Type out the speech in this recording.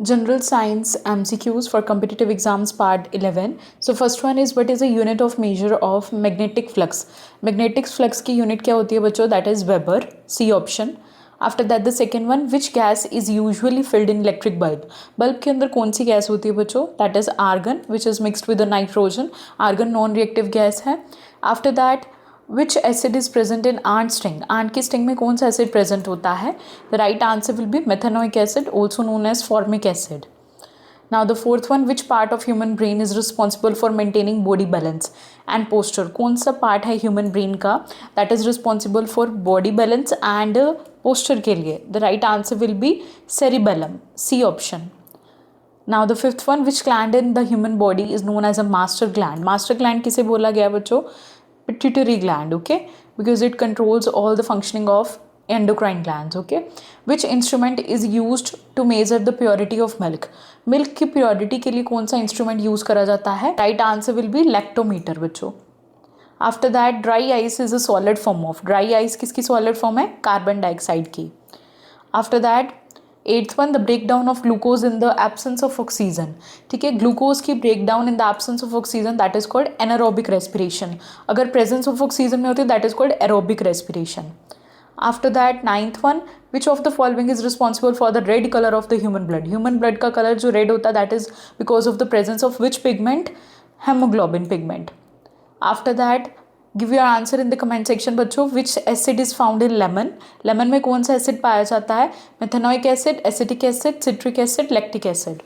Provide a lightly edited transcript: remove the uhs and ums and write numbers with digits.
General Science MCQs for competitive exams part 11. So first one is what is a unit of measure of magnetic flux. Magnetic flux की unit क्या होती है बच्चों? That is Weber. C option. After that the second one, which gas is usually filled in electric bulb? Bulb के अंदर कौन सी gas होती है बच्चों? That is argon, which is mixed with the nitrogen. Argon non-reactive gas है. After that, which acid is present in ant sting? Ant की sting में कौन सा acid present होता है? The right answer will be methanoic acid, also known as formic acid. Now the fourth one, which part of human brain is responsible for maintaining body balance and posture? कौन सा part है human brain का that is responsible for body balance and posture के लिए? The right answer will be cerebellum, C option. Now the fifth one, which gland in the human body is known as a master gland? Master gland किसे बोला गया बच्चों? Pituitary gland, okay, because it controls all the functioning of endocrine glands, okay. Which instrument is used to measure the purity of milk? Milk की purity के लिए कौन सा instrument use करा जाता है? Right answer will be lactometer बच्चों. After that, dry ice is a solid form of. Dry ice किसकी solid form है? Carbon dioxide की. After that, eighth one, the break down of glucose in the absence of oxygen. ठीक है, glucose की break down in the absence of oxygen that is called anaerobic respiration. अगर presence of oxygen में होती है that is called aerobic respiration. After that ninth one, which of the following is responsible for the red colour of the human blood? Human blood का colour जो red होता है that is because of the presence of which pigment? Haemoglobin pigment. After that, give your answer in the comment section बच्चों. Which acid is found in lemon? Lemon में कौन सा acid पाया जाता है? Methanoic acid, acetic acid, citric acid, lactic acid.